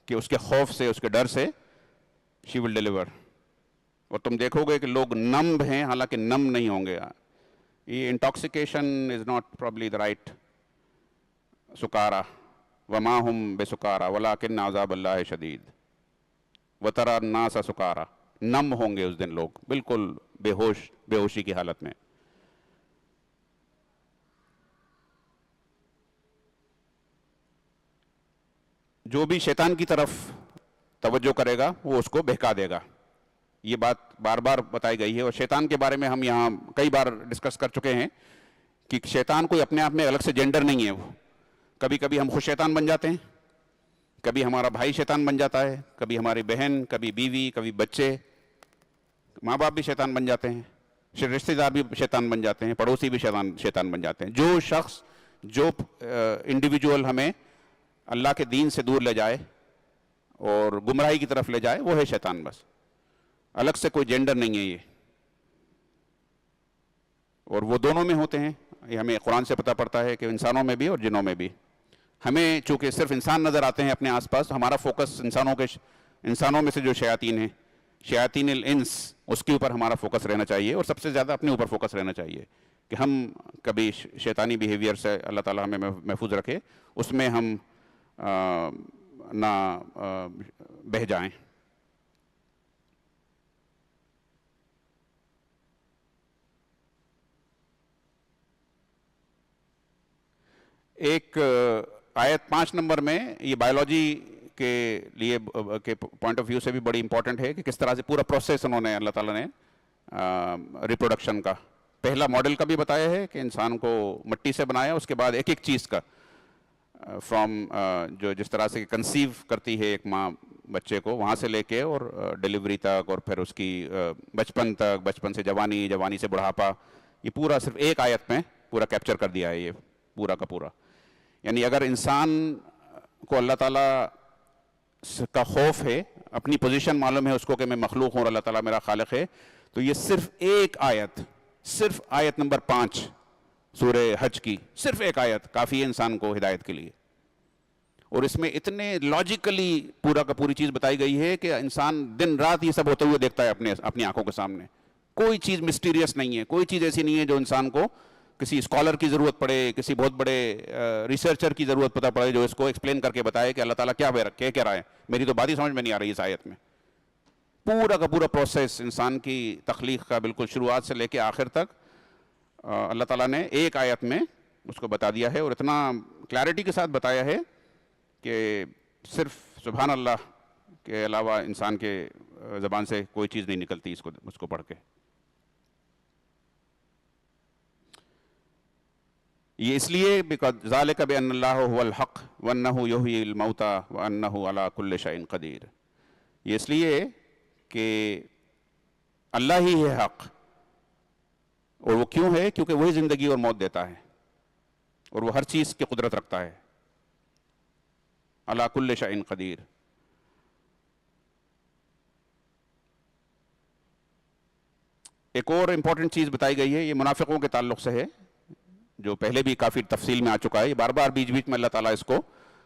Speaker 1: کہ اس کے خوف سے، اس کے ڈر سے she will deliver۔ اور تم دیکھو گے کہ لوگ نمب ہیں، حالانکہ نم نہیں ہوں گے۔ یہ intoxication is not probably the right سکارا، وما ہم بسکارا ولکن عذاب اللہ شدید وتری الناس سکارا۔ نم ہوں گے اس دن لوگ، بالکل بے ہوشی کی حالت میں۔ جو بھی شیطان کی طرف توجہ کرے گا وہ اس کو بہکا دے گا۔ یہ بات بار بار بتائی گئی ہے، اور شیطان کے بارے میں ہم یہاں کئی بار ڈسکس کر چکے ہیں کہ شیطان کوئی اپنے آپ میں الگ سے جینڈر نہیں ہے۔ وہ کبھی کبھی ہم خود شیطان بن جاتے ہیں، کبھی ہمارا بھائی شیطان بن جاتا ہے، کبھی ہماری بہن، کبھی بیوی، کبھی بچے، ماں باپ بھی شیطان بن جاتے ہیں، رشتہ دار بھی شیطان بن جاتے ہیں، پڑوسی بھی شیطان بن جاتے ہیں۔ جو شخص، جو انڈیویجول ہمیں اللہ کے دین سے دور لے جائے اور گمراہی کی طرف لے جائے، وہ ہے شیطان۔ بس الگ سے کوئی جینڈر نہیں ہے یہ، اور وہ دونوں میں ہوتے ہیں۔ یہ ہمیں قرآن سے پتہ پڑتا ہے کہ انسانوں میں بھی اور جنوں میں بھی۔ ہمیں چونکہ صرف انسان نظر آتے ہیں اپنے آس پاس، ہمارا فوکس انسانوں میں سے جو شیاطین ہیں، شیاطین الانس، اس کے اوپر ہمارا فوکس رہنا چاہیے، اور سب سے زیادہ اپنے اوپر فوکس رہنا چاہیے کہ ہم کبھی شیطانی بیہیویئر سے اللہ تعالیٰ ہمیں محفوظ رکھے، اس میں ہم نہ بہہ جائیں۔ ایک آیت 5 نمبر میں، یہ بایولوجی کے لیے کے پوائنٹ آف ویو سے بھی بڑی امپورٹنٹ ہے کہ کس طرح سے پورا پروسیس انہوں نے، اللہ تعالیٰ نے ریپروڈکشن کا پہلا ماڈل کا بھی بتایا ہے کہ انسان کو مٹی سے بنایا، اس کے بعد ایک ایک چیز کا فرام جو جس طرح سے کنسیو کرتی ہے ایک ماں بچے کو، وہاں سے لے کے اور ڈیلیوری تک، اور پھر اس کی بچپن تک، بچپن سے جوانی، جوانی سے بڑھاپا، یہ پورا صرف ایک آیت میں پورا کیپچر کر دیا ہے یہ پورا کا پورا۔ یعنی اگر انسان کو اللہ تعالیٰ کا خوف ہے، اپنی پوزیشن معلوم ہے اس کو کہ میں مخلوق ہوں اور اللہ تعالیٰ میرا خالق ہے، تو یہ صرف ایک آیت، صرف آیت نمبر 5 سورہ حج کی، صرف ایک آیت کافی ہے انسان کو ہدایت کے لیے۔ اور اس میں اتنے لاجیکلی پورا کا پوری چیز بتائی گئی ہے کہ انسان دن رات یہ سب ہوتے ہوئے دیکھتا ہے اپنی آنکھوں کے سامنے۔ کوئی چیز مسٹیریس نہیں ہے، کوئی چیز ایسی نہیں ہے جو انسان کو کسی اسکالر کی ضرورت پڑے، کسی بہت بڑے ریسرچر کی ضرورت پتہ پڑے جو اس کو ایکسپلین کر کے بتائے کہ اللہ تعالیٰ کیا کہہ رہا ہے۔ میری تو بات ہی سمجھ میں نہیں آ رہی اس آیت میں۔ پورا کا پورا پروسیس انسان کی تخلیق کا بالکل شروعات سے لے کے آخر تک اللہ تعالیٰ نے ایک آیت میں اس کو بتا دیا ہے، اور اتنا کلیئرٹی کے ساتھ بتایا ہے کہ صرف سبحان اللہ کے علاوہ انسان کے زبان سے کوئی چیز نہیں نکلتی اس کو پڑھ کے۔ یہ اس لیے بیکاز ذالک بان اللہ هو الحق وانہ یحیی الموتى وانہ علی کل شیء قدیر۔ یہ اس لیے کہ اللہ ہی ہے حق، اور وہ کیوں ہے؟ کیونکہ وہی زندگی اور موت دیتا ہے، اور وہ ہر چیز کی قدرت رکھتا ہے، علی کل شیء قدیر۔ ایک اور امپورٹنٹ چیز بتائی گئی ہے، یہ منافقوں کے تعلق سے ہے، جو پہلے بھی کافی تفصیل میں آ چکا ہے۔ بار بار بیچ بیچ میں اللہ تعالیٰ اس کو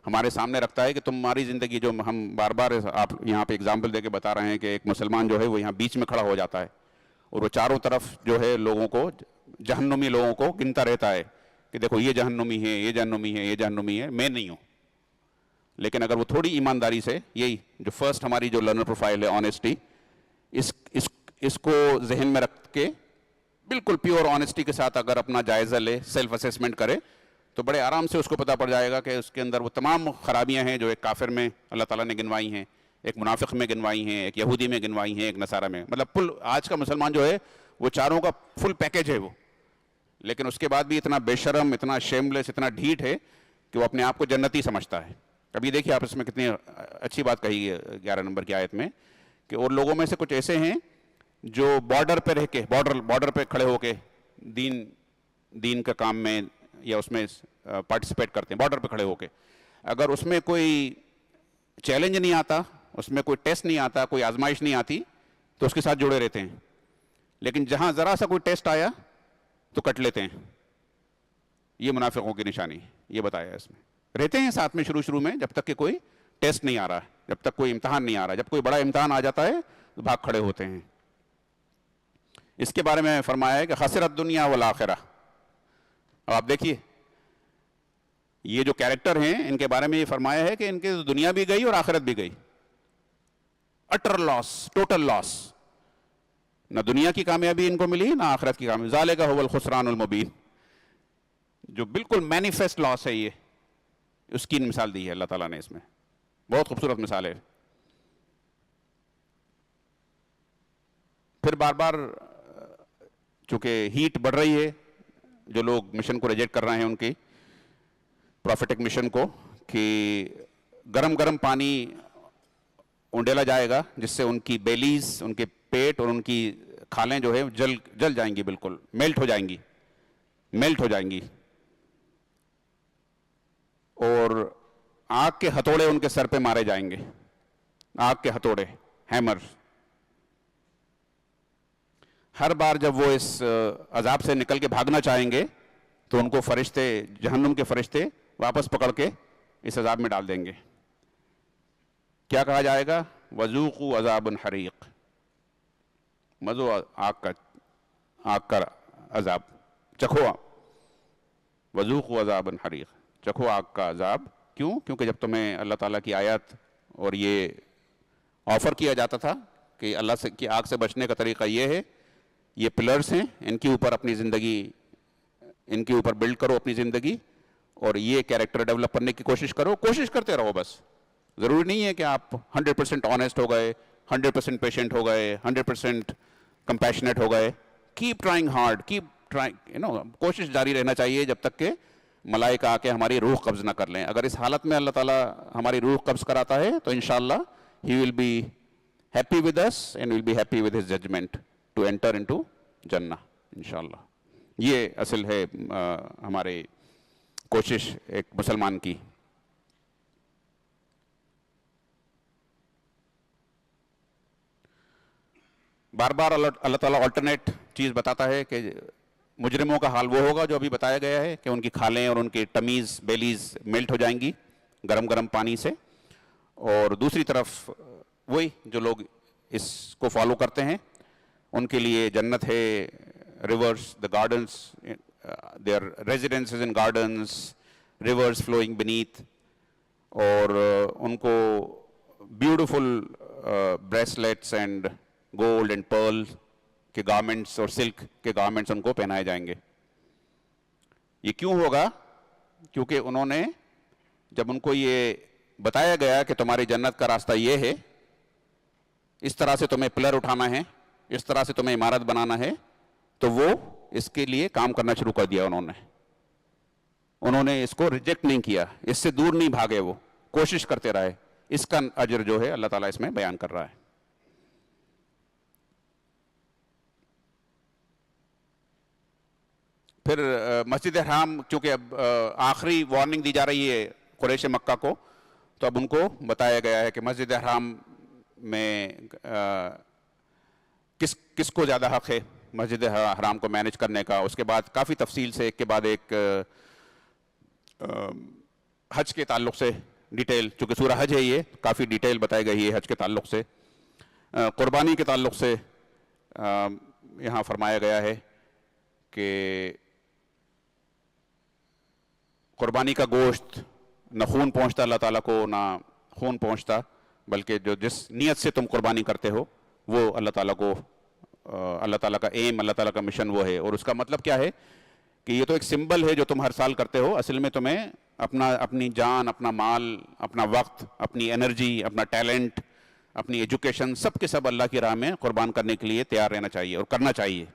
Speaker 1: ہمارے سامنے رکھتا ہے کہ تمہاری زندگی، جو ہم بار بار آپ یہاں پہ اگزامپل دے کے بتا رہے ہیں کہ ایک مسلمان جو ہے وہ یہاں بیچ میں کھڑا ہو جاتا ہے، اور وہ چاروں طرف جو ہے لوگوں کو، جہنمی لوگوں کو گنتا رہتا ہے کہ دیکھو یہ جہنمی ہے، یہ جہنمی ہے، یہ جہنمی ہے، میں نہیں ہوں۔ لیکن اگر وہ تھوڑی ایمانداری سے، یہی جو فرسٹ ہماری جو لرنر پروفائل ہے، آنیسٹی، اس کو ذہن میں رکھ کے بالکل پیور آنیسٹی کے ساتھ اگر اپنا جائزہ لے، سیلف اسیسمنٹ کرے، تو بڑے آرام سے اس کو پتہ پڑ جائے گا کہ اس کے اندر وہ تمام خرابیاں ہیں جو ایک کافر میں اللہ تعالیٰ نے گنوائی ہیں، ایک منافق میں گنوائی ہیں، ایک یہودی میں گنوائی ہیں، ایک نصارہ میں، مطلب آج کا مسلمان جو ہے وہ چاروں کا فل پیکج ہے وہ۔ لیکن اس کے بعد بھی اتنا بے شرم، اتنا شیملیس، اتنا ڈھیٹ ہے کہ وہ اپنے آپ کو جنتی سمجھتا ہے۔ ابھی دیکھیے آپ اس میں کتنی اچھی بات کہی ہے 11 نمبر کی آیت میں کہ اور لوگوں میں سے کچھ ایسے ہیں جو بارڈر پہ رہ کے بارڈر پہ کھڑے ہو کے دین کا کام میں یا اس میں پارٹیسپیٹ کرتے ہیں، بارڈر پہ کھڑے ہو کے، اگر اس میں کوئی چیلنج نہیں آتا، اس میں کوئی ٹیسٹ نہیں آتا، کوئی آزمائش نہیں آتی، تو اس کے ساتھ جڑے رہتے ہیں. لیکن جہاں ذرا سا کوئی ٹیسٹ آیا تو کٹ لیتے ہیں. یہ منافقوں کی نشانی، یہ بتایا ہے اس میں. رہتے ہیں ساتھ میں شروع میں، جب تک کہ کوئی ٹیسٹ نہیں آ رہا، جب تک کوئی امتحان نہیں آ رہا. جب کوئی بڑا امتحان آ جاتا ہے تو بھاگ کھڑے ہوتے ہیں. اس کے بارے میں فرمایا ہے کہ خسرت دنیا والآخرہ. اب آپ دیکھیے یہ جو کیریکٹر ہیں ان کے بارے میں یہ فرمایا ہے کہ ان کے دنیا بھی گئی اور آخرت بھی گئی. اٹر لاس، ٹوٹل لاس. نہ دنیا کی کامیابی ان کو ملی، نہ آخرت کی کامیابی. ذالک ھو الخسران المبین، جو بالکل مینیفیسٹ لاس ہے یہ، اس کی مثال دی ہے اللہ تعالیٰ نے اس میں. بہت خوبصورت مثال ہے. پھر بار بار چونکہ ہیٹ بڑھ رہی ہے، جو لوگ مشن کو ریجیکٹ کر رہے ہیں ان کی پروفیٹک مشن کو، کہ گرم گرم پانی اونڈیلا جائے گا جس سے ان کی بیلیز، ان کے پیٹ اور ان کی کھالیں جو ہے جل جائیں گی، بالکل میلٹ ہو جائیں گی. اور آگ کے ہتھوڑے ان کے سر پہ مارے جائیں گے. آگ کے ہتھوڑے، ہیمر. ہر بار جب وہ اس عذاب سے نکل کے بھاگنا چاہیں گے تو ان کو فرشتے، جہنم کے فرشتے واپس پکڑ کے اس عذاب میں ڈال دیں گے. کیا کہا جائے گا؟ وذوقوا عذاب الحریق. مزو آگ کا عذاب چکھو. وذوقوا عذاب الحریق، چکھو آگ کا عذاب. کیوں؟ کیونکہ جب تمہیں اللہ تعالیٰ کی آیات اور یہ آفر کیا جاتا تھا کہ اللہ سے کی آگ سے بچنے کا طریقہ یہ ہے، یہ پلرز ہیں، ان کے اوپر اپنی زندگی، ان کے اوپر بلڈ کرو اپنی زندگی، اور یہ کیریکٹر ڈیولپ کرنے کی کوشش کرو. کوشش کرتے رہو بس. ضروری نہیں ہے کہ آپ 100% آنیسٹ ہو گئے، 100% پیشنٹ ہو گئے، 100% کمپیشنیٹ ہو گئے. Keep trying hard, keep trying, کوشش جاری رہنا چاہیے جب تک کہ ملائکہ آ کے ہماری روح قبض نہ کر لیں. اگر اس حالت میں اللہ تعالیٰ ہماری روح قبض کراتا ہے تو انشاءاللہ he will be happy with us and will be happy with his judgment to enter into جنہ انشاءاللہ. یہ اصل ہے ہمارے کوشش ایک مسلمان کی. بار بار اللہ تعالیٰ آلٹرنیٹ چیز بتاتا ہے کہ مجرموں کا حال وہ ہوگا جو ابھی بتایا گیا ہے کہ ان کی کھالیں اور ان کی ٹمیز، بیلیز میلٹ ہو جائیں گی گرم گرم پانی سے. اور دوسری طرف وہی جو لوگ اس کو فالو کرتے ہیں ان کے لیے جنت ہے. Rivers, the gardens, their residences in gardens, rivers flowing beneath. اور ان کو beautiful bracelets and gold and pearl کے گارمنٹس اور سلک کے گارمنٹس ان کو پہنائے جائیں گے. یہ کیوں ہوگا؟ کیونکہ انہوں نے جب ان کو یہ بتایا گیا کہ تمہاری جنت کا راستہ یہ ہے، اس طرح سے تمہیں پلر اٹھانا ہے، اس طرح سے تمہیں عمارت بنانا ہے، تو وہ اس کے لیے کام کرنا شروع کر دیا. انہوں نے اس کو ریجیکٹ نہیں کیا، اس سے دور نہیں بھاگے، وہ کوشش کرتے رہے. اس کا اجر جو ہے اللہ تعالیٰ اس میں بیان کر رہا ہے. پھر مسجد حرام، چونکہ اب آخری وارننگ دی جا رہی ہے قریش مکہ کو، تو اب ان کو بتایا گیا ہے کہ مسجد حرام میں کس کو زیادہ حق ہے مسجد حرام کو مینیج کرنے کا. اس کے بعد کافی تفصیل سے ایک کے بعد ایک حج کے تعلق سے ڈیٹیل، چونکہ سورہ حج ہے یہ، کافی ڈیٹیل بتائی گئی ہے حج کے تعلق سے. قربانی کے تعلق سے یہاں فرمایا گیا ہے کہ قربانی کا گوشت نہ خون پہنچتا اللہ تعالیٰ کو، نہ خون پہنچتا، بلکہ جو جس نیت سے تم قربانی کرتے ہو وہ اللہ تعالیٰ کو، اللہ تعالیٰ کا ایم، اللہ تعالیٰ کا مشن وہ ہے. اور اس کا مطلب کیا ہے کہ یہ تو ایک سمبل ہے جو تم ہر سال کرتے ہو. اصل میں تمہیں اپنی جان، اپنا مال، اپنا وقت، اپنی انرجی، اپنا ٹیلنٹ، اپنی ایجوکیشن، سب کے سب اللہ کی راہ میں قربان کرنے کے لیے تیار رہنا چاہیے اور کرنا چاہیے.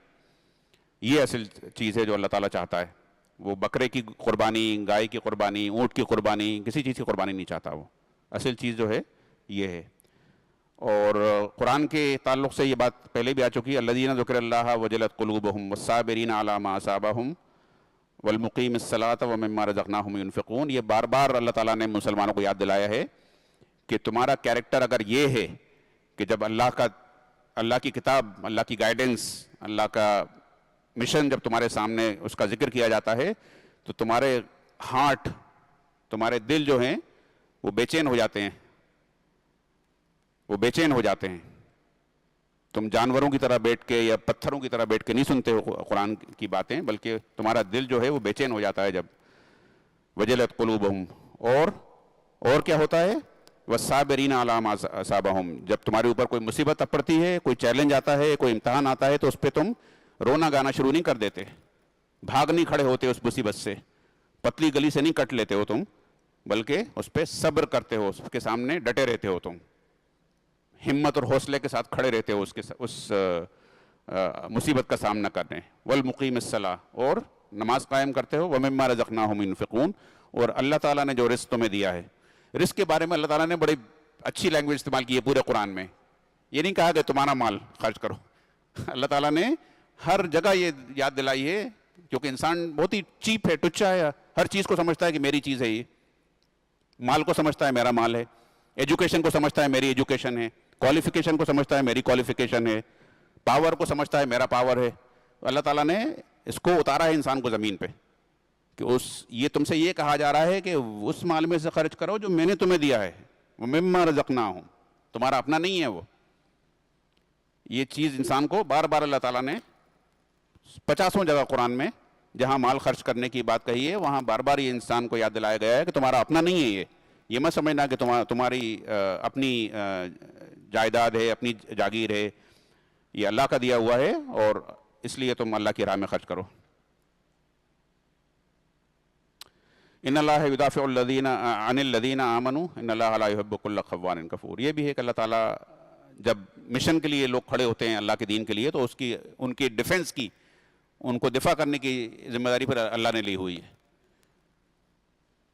Speaker 1: یہ اصل چیز ہے جو اللہ تعالیٰ چاہتا ہے. وہ بکرے کی قربانی، گائے کی قربانی، اونٹ کی قربانی، کسی چیز کی قربانی نہیں چاہتا. وہ اصل چیز جو ہے یہ ہے. اور قرآن کے تعلق سے یہ بات پہلے بھی آ چکی ہے، الذین ذکر اللہ وجلت قلوبہم والصابرین علی ما اصابہم والمقیم الصلاۃ ومما رزقناہم ینفقون. یہ بار بار اللہ تعالیٰ نے مسلمانوں کو یاد دلایا ہے کہ تمہارا کیریکٹر اگر یہ ہے کہ جب اللہ کی کتاب، اللہ کی گائیڈنس، اللہ کا مشن جب تمہارے سامنے اس کا ذکر کیا جاتا ہے تو تمہارے ہارٹ، تمہارے دل جو ہیں وہ بے چین ہو جاتے ہیں، وہ بے چین ہو جاتے ہیں. تم جانوروں کی طرح بیٹھ کے یا پتھروں کی طرح بیٹھ کے نہیں سنتے ہو قرآن کی باتیں، بلکہ تمہارا دل جو ہے وہ بے چین ہو جاتا ہے جب وجلت قلوبہم. اور کیا ہوتا ہے؟ والصابرین علی ما اصابہم. جب تمہارے اوپر کوئی مصیبت پڑتی ہے، کوئی چیلنج آتا ہے، کوئی امتحان آتا ہے تو اس پہ تم رونا گانا شروع نہیں کر دیتے، بھاگ نہیں کھڑے ہوتے اس مصیبت سے، پتلی گلی سے نہیں کٹ لیتے ہو تم، بلکہ اس پہ صبر کرتے ہو، اس کے سامنے ڈٹے رہتے ہو، تم ہمت اور حوصلے کے ساتھ کھڑے رہتے ہو اس مصیبت کا سامنا کرنے. والمقیم الصلاۃ، اور نماز قائم کرتے ہو. ومما رزقناہم ینفقون، اور اللہ تعالیٰ نے جو رزق تمہیں دیا ہے. رزق کے بارے میں اللہ تعالیٰ نے بڑی اچھی لینگویج استعمال کی ہے پورے قرآن میں. یہ نہیں کہا کہ تمہارا مال خرچ کرو. اللہ تعالیٰ نے ہر جگہ یہ یاد دلائی ہے، کیونکہ انسان بہت ہی چیپ ہے، ٹچا ہے، ہر چیز کو سمجھتا ہے کہ میری چیز ہے. یہ مال کو سمجھتا ہے میرا مال ہے، ایجوکیشن کو سمجھتا ہے میری ایجوکیشن ہے، کوالیفیکیشن کو سمجھتا ہے میری کوالیفیکیشن ہے، پاور کو سمجھتا ہے میرا پاور ہے. اللہ تعالیٰ نے اس کو اتارا ہے انسان کو زمین پہ کہ یہ تم سے یہ کہا جا رہا ہے کہ اس مال میں سے خرچ کرو جو میں نے تمہیں دیا ہے. وَمِمَّا رَزَقْنَاهُمْ، تمہارا اپنا نہیں ہے وہ. یہ چیز انسان کو بار بار اللہ تعالیٰ نے 50 جگہ قرآن میں جہاں مال خرچ کرنے کی بات کہی ہے وہاں بار بار یہ انسان کو یاد دلایا گیا ہے کہ تمہارا اپنا نہیں ہے. یہ مت سمجھنا کہ تمہاری اپنی جائیداد ہے، اپنی جاگیر ہے. یہ اللہ کا دیا ہوا ہے اور اس لیے تم اللہ کی راہ میں خرچ کرو. ان اللہ یدافع عن الذین آمنوا ان اللہ لا یحب کل خوان کفور. یہ بھی ہے کہ اللہ تعالیٰ جب مشن کے لیے لوگ کھڑے ہوتے ہیں اللہ کے دین کے لیے تو ان کی ڈیفنس کی، ان کو دفاع کرنے کی ذمہ داری پر اللہ نے لی ہوئی ہے.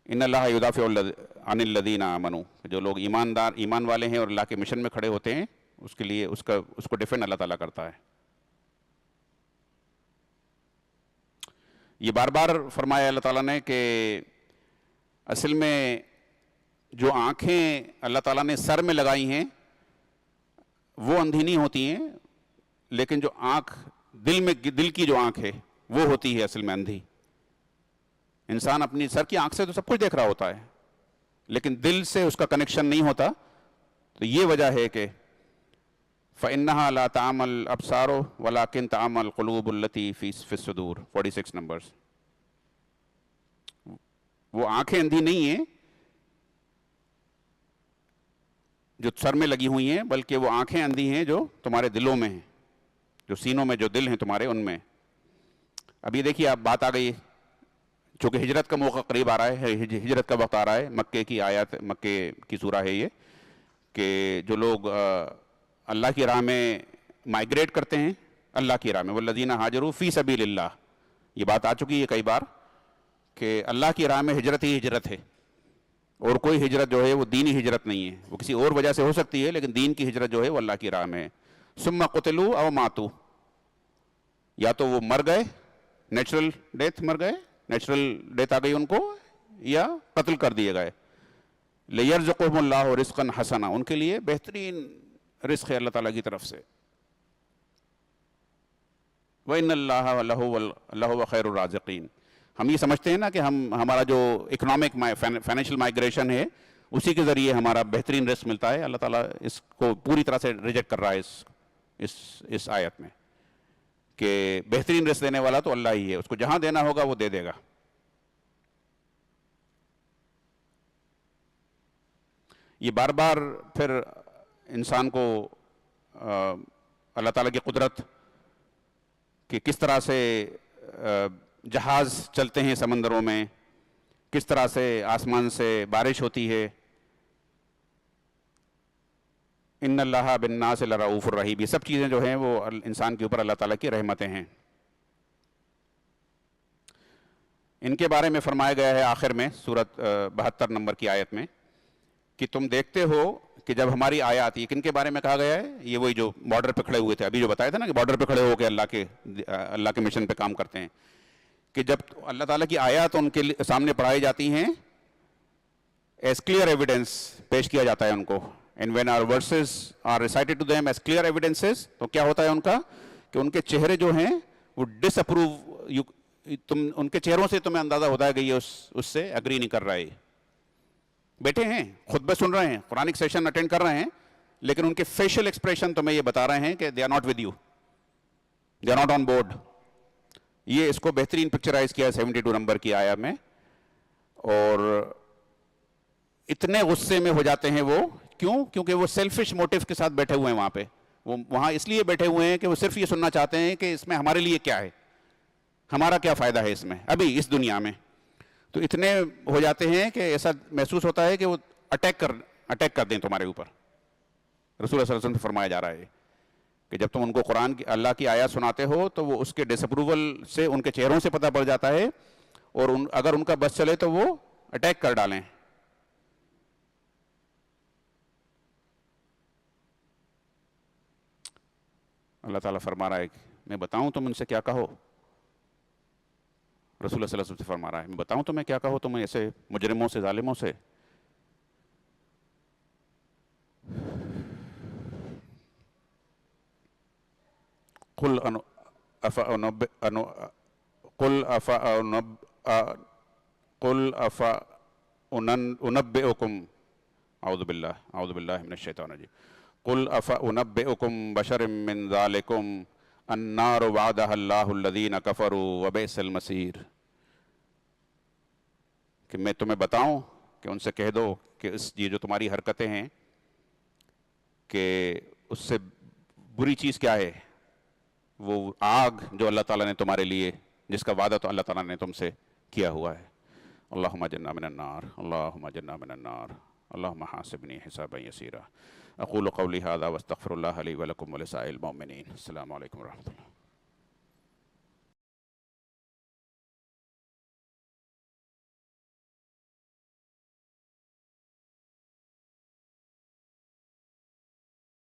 Speaker 1: ان اللہ یدافع عن الذین آمنوا، جو لوگ ایمان والے ہیں اور اللہ کے مشن میں کھڑے ہوتے ہیں اس کے لیے اس کو ڈیفینڈ اللہ تعالیٰ کرتا ہے. یہ بار بار فرمایا اللہ تعالیٰ نے کہ اصل میں جو آنکھیں اللہ تعالیٰ نے سر میں لگائی ہیں وہ اندھی نہیں ہوتی ہیں، لیکن جو آنکھ دل کی جو آنکھ ہے وہ ہوتی ہے اصل میں اندھی. انسان اپنی سر کی آنکھ سے تو سب کچھ دیکھ رہا ہوتا ہے لیکن دل سے اس کا کنیکشن نہیں ہوتا. تو یہ وجہ ہے کہ فَإِنَّهَا لَا تَعْمَى الْأَبْصَارُ وَلَكِنْ تَعْمَى الْقُلُوبُ الَّتِي فِي الصُّدُورِ 46 نمبرز. وہ آنکھیں اندھی نہیں ہیں جو سر میں لگی ہوئی ہیں، بلکہ وہ آنکھیں اندھی ہیں جو تمہارے دلوں میں ہیں، جو سینوں میں جو دل ہیں تمہارے ان میں. ابھی دیکھیے آپ بات آ گئی، چونکہ ہجرت کا موقع قریب آ رہا ہے، ہجرت کا وقت آ رہا ہے. مکے کی آیات، مکے کی سورہ ہے یہ، کہ جو لوگ اللہ کی راہ میں مائگریٹ کرتے ہیں اللہ کی راہ میں، والذین ہاجروا فی سبیل اللہ. یہ بات آ چکی ہے کئی بار کہ اللہ کی راہ میں ہجرت ہی ہجرت ہے، اور کوئی ہجرت جو ہے وہ دینی ہجرت نہیں ہے. وہ کسی اور وجہ سے ہو سکتی ہے لیکن دین کی ہجرت جو ہے وہ اللہ کی راہ میں ہے. ثم قتلوا او ماتوا، یا تو وہ مر گئے، نیچرل ڈیتھ مر گئے، نیچرل ڈیتھ آ گئی ان کو، یا قتل کر دیے گئے. لیرزقہم اللہ رزقا حسنا، ان کے لیے بہترین رزق ہے اللہ تعالیٰ کی طرف سے. وَإِنَّ اللَّهَ لَهُوَ خَيْرُ الرَّازِقِينَ. ہم یہ سمجھتے ہیں نا کہ ہمارا جو اکنامک فائنینشیل مائگریشن ہے اسی کے ذریعے ہمارا بہترین رزق ملتا ہے. اللہ تعالیٰ اس کو پوری طرح سے ریجیکٹ کر رہا ہے اس آیت میں کہ بہترین رزق دینے والا تو اللہ ہی ہے، اس کو جہاں دینا ہوگا وہ دے دے گا. یہ بار بار پھر انسان کو اللہ تعالیٰ کی قدرت کہ کس طرح سے جہاز چلتے ہیں سمندروں میں، کس طرح سے آسمان سے بارش ہوتی ہے. ان اللہ بالناس لرؤوف الرحیم. یہ سب چیزیں جو ہیں وہ انسان کے اوپر اللہ تعالیٰ کی رحمتیں ہیں. ان کے بارے میں فرمایا گیا ہے آخر میں سورت 72 نمبر کی آیت میں کہ تم دیکھتے ہو کہ جب ہماری آیات آتی ہے، کن کے بارے میں کہا گیا ہے؟ یہ وہی جو بارڈر پہ کھڑے ہوئے تھے، ابھی جو بتایا تھا نا کہ بارڈر پہ کھڑے ہو کے اللہ کے مشن پہ کام کرتے ہیں، کہ جب اللہ تعالیٰ کی آیات ان کے سامنے پڑھائی جاتی ہیں ایز کلیئر ایویڈنس پیش کیا جاتا ہے ان کو، and when are verses are recited to them as clear evidences, تو کیا ہوتا ہے ان کا کہ ان کے چہرے جو ہیں وہ ڈس اپروو، تم ان کے چہروں سے تمہیں اندازہ ہوتا ہے کہ یہ اس سے اگری نہیں کر رہا ہے، بیٹھے ہیں خطبہ سن رہے ہیں، قرآنک سیشن اٹینڈ کر رہے ہیں، لیکن ان کے فیشل ایکسپریشن تمہیں یہ بتا رہے ہیں کہ they are not with you, they are not on board. یہ اس کو بہترین پکچرائز کیا 72 نمبر کی آیا میں. اور اتنے غصے میں ہو جاتے ہیں وہ، کیوں؟ کیونکہ وہ سیلفش موٹیو کے ساتھ بیٹھے ہوئے ہیں وہاں پہ، وہ وہاں اس لیے بیٹھے ہوئے ہیں کہ وہ صرف یہ سننا چاہتے ہیں کہ اس میں ہمارے لیے کیا ہے، ہمارا کیا فائدہ ہے اس میں ابھی اس دنیا میں. تو اتنے ہو جاتے ہیں کہ ایسا محسوس ہوتا ہے کہ وہ اٹیک کر دیں تمہارے اوپر. رسول اللہ صلی اللہ علیہ وسلم سے فرمایا جا رہا ہے کہ جب تم ان کو قرآن کی اللہ کی آیات سناتے ہو تو وہ اس کے ڈس اپروول سے ان کے چہروں سے پتہ پڑ جاتا ہے، اور اگر ان کا بس چلے تو وہ اٹیک کر ڈالیں. اللہ تعالیٰ فرما رہا ہے کہ میں بتاؤں تم ان سے کیا کہو. رسول اللہ صلی اللہ علیہ وسلم سے فرما رہا ہے میں بتاؤں تمہیں کیا کہو تم ایسے مجرموں سے، ظالموں سے. قل افأنبئكم اعوذ باللہ من الشیطان الرجیم. قل افأنبئكم بشر من ذلكم النار وعدها اللہ الذین کفروا وبئس المصیر. کہ میں تمہیں بتاؤں کہ ان سے کہہ دو کہ یہ جو تمہاری حرکتیں ہیں کہ اس سے بری چیز کیا ہے، وہ آگ جو اللہ تعالیٰ نے تمہارے لیے، جس کا وعدہ تو اللہ تعالیٰ نے تم سے کیا ہوا ہے. اللہم اجرنا من النار، اللہم اجرنا من النار، اللہم حاسبنی حسابا یسیرا. اقول قولی ھذا واستغفر اللہ لی ولکم ولسائر المؤمنین. السلام علیکم ورحمۃ اللہ.